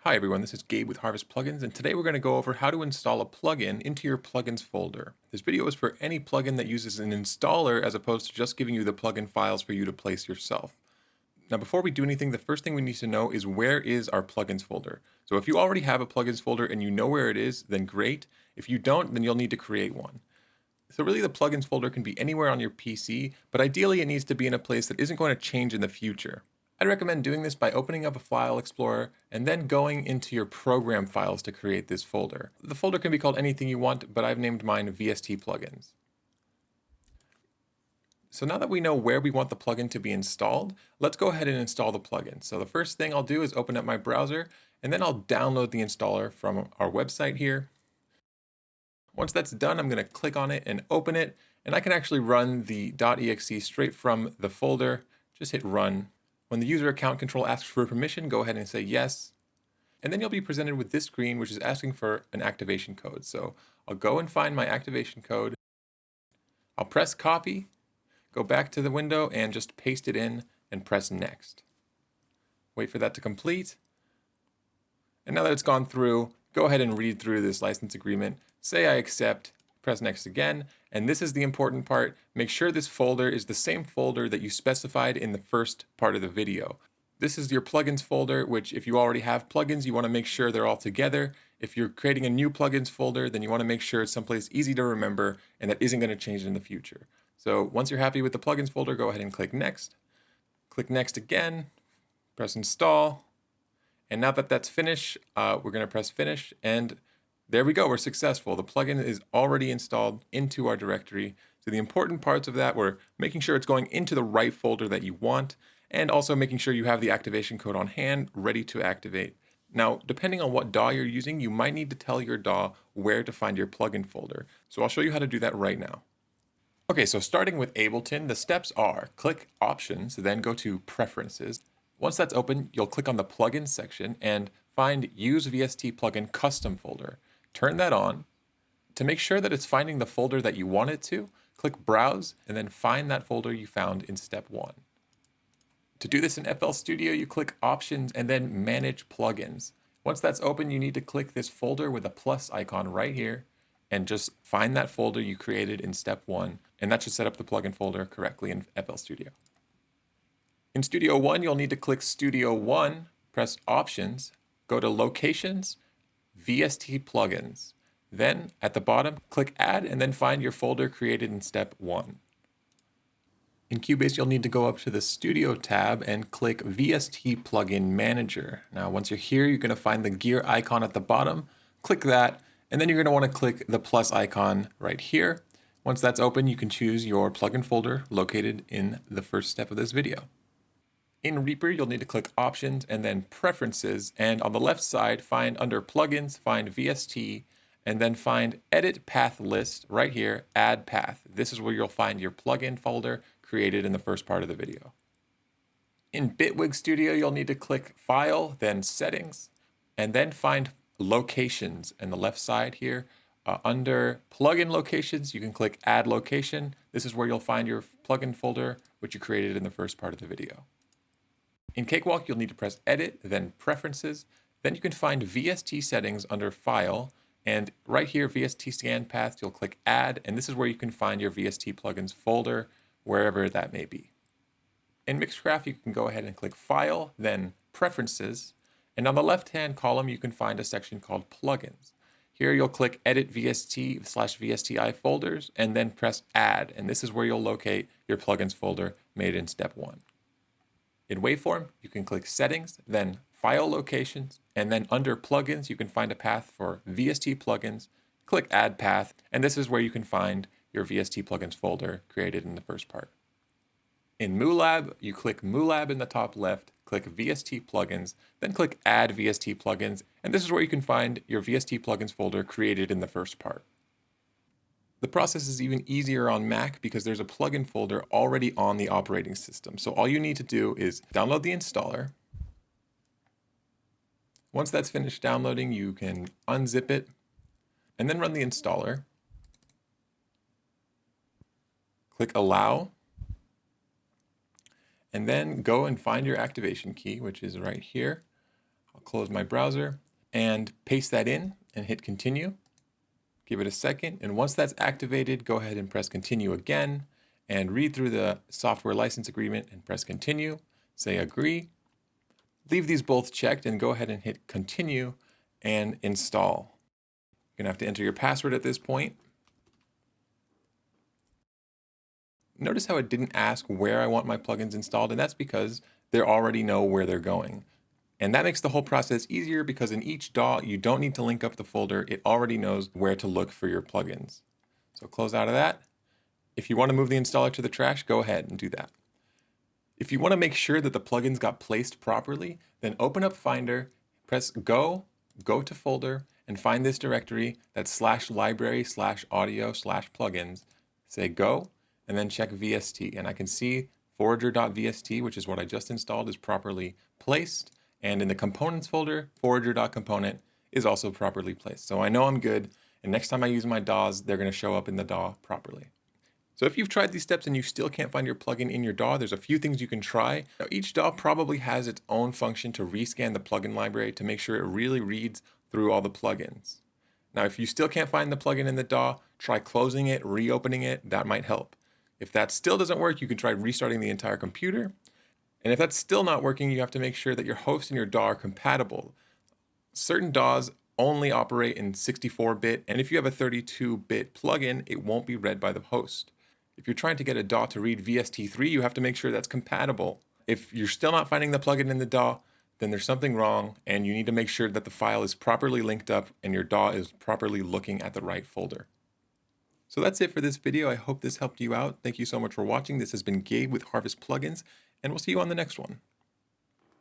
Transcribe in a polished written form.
Hi everyone, this is Gabe with Harvest Plugins, and today we're going to go over how to install a plugin into your plugins folder. This video is for any plugin that uses an installer as opposed to just giving you the plugin files for you to place yourself. Now before we do anything, the first thing we need to know is where is our plugins folder. So if you already have a plugins folder and you know where it is, then great. If you don't, then you'll need to create one. So really the plugins folder can be anywhere on your PC, but ideally it needs to be in a place that isn't going to change in the future. I'd recommend doing this by opening up a file explorer and then going into your program files to create this folder. The folder can be called anything you want, but I've named mine VST plugins. So now that we know where we want the plugin to be installed, let's go ahead and install the plugin. So the first thing I'll do is open up my browser, and then I'll download the installer from our website here. Once that's done, I'm going to click on it and open it, and I can actually run the .exe straight from the folder. Just hit run. When the user account control asks for permission, go ahead and say yes. And then you'll be presented with this screen, which is asking for an activation code. So I'll go and find my activation code. I'll press copy, go back to the window and just paste it in and press next. Wait for that to complete. And now that it's gone through, go ahead and read through this license agreement. Say I accept, press next again. And this is the important part. Make sure this folder is the same folder that you specified in the first part of the video. This is your plugins folder, which if you already have plugins, you want to make sure they're all together. If you're creating a new plugins folder, then you want to make sure it's someplace easy to remember and that isn't going to change in the future. So once you're happy with the plugins folder, go ahead and click next. Click next again, press install. And now that that's finished, we're going to press finish, and there we go, we're successful. The plugin is already installed into our directory. So the important parts of that were making sure it's going into the right folder that you want, and also making sure you have the activation code on hand, ready to activate. Now, depending on what DAW you're using, you might need to tell your DAW where to find your plugin folder. So I'll show you how to do that right now. Okay, so starting with Ableton, the steps are click Options, then go to Preferences. Once that's open, you'll click on the Plugins section and find Use VST Plugin Custom folder. Turn that on. To make sure that it's finding the folder that you want it to, click Browse and then find that folder you found in step 1. To do this in FL Studio, you click Options and then Manage Plugins. Once that's open, you need to click this folder with a plus icon right here and just find that folder you created in step 1, and that should set up the plugin folder correctly in FL Studio. In Studio 1, you'll need to click Studio 1, press Options, go to Locations, VST Plugins. Then at the bottom, click Add and then find your folder created in step 1. In Cubase, you'll need to go up to the Studio tab and click VST Plugin Manager. Now, once you're here, you're going to find the gear icon at the bottom. Click that, and then you're going to want to click the plus icon right here. Once that's open, you can choose your plugin folder located in the first step of this video. In Reaper, you'll need to click Options and then Preferences, and on the left side, find under Plugins, find VST, and then find Edit Path List right here, Add Path. This is where you'll find your plugin folder created in the first part of the video. In Bitwig Studio, you'll need to click File, then Settings, and then find Locations on the left side here. Under Plugin Locations, you can click Add Location. This is where you'll find your plugin folder, which you created in the first part of the video. In Cakewalk, you'll need to press Edit, then Preferences. Then you can find VST Settings under File, and right here, VST Scan Path, you'll click Add, and this is where you can find your VST plugins folder, wherever that may be. In Mixcraft, you can go ahead and click File, then Preferences, and on the left-hand column, you can find a section called Plugins. Here, you'll click Edit VST/VSTI folders, and then press Add, and this is where you'll locate your plugins folder made in step 1. In Waveform, you can click Settings, then File Locations, and then under Plugins, you can find a path for VST plugins, click Add Path, and this is where you can find your VST plugins folder created in the first part. In MuLab, you click MuLab in the top left, click VST plugins, then click Add VST plugins, and this is where you can find your VST plugins folder created in the first part. The process is even easier on Mac because there's a plugin folder already on the operating system. So all you need to do is download the installer. Once that's finished downloading, you can unzip it and then run the installer. Click Allow, and then go and find your activation key, which is right here. I'll close my browser and paste that in and hit continue. Give it a second, and once that's activated, go ahead and press continue again and read through the software license agreement and press continue, say agree. Leave these both checked and go ahead and hit continue and install. You're gonna have to enter your password at this point. Notice how it didn't ask where I want my plugins installed, and that's because they already know where they're going. And that makes the whole process easier because in each DAW, you don't need to link up the folder. It already knows where to look for your plugins. So close out of that. If you want to move the installer to the trash, go ahead and do that. If you want to make sure that the plugins got placed properly, then open up Finder, press go to folder, and find this directory that's /library/audio/plugins. Say go, and then check VST. And I can see forager.vst, which is what I just installed, is properly placed. And in the components folder, forager.component is also properly placed. So I know I'm good, and next time I use my DAWs, they're gonna show up in the DAW properly. So if you've tried these steps and you still can't find your plugin in your DAW, there's a few things you can try. Now, each DAW probably has its own function to rescan the plugin library to make sure it really reads through all the plugins. Now, if you still can't find the plugin in the DAW, try closing it, reopening it, that might help. If that still doesn't work, you can try restarting the entire computer. And if that's still not working, you have to make sure that your host and your DAW are compatible. Certain DAWs only operate in 64-bit, and if you have a 32-bit plugin, it won't be read by the host. If you're trying to get a DAW to read VST3, you have to make sure that's compatible. If you're still not finding the plugin in the DAW, then there's something wrong, and you need to make sure that the file is properly linked up and your DAW is properly looking at the right folder. So that's it for this video. I hope this helped you out. Thank you so much for watching. This has been Gabe with Harvest Plugins, and we'll see you on the next one.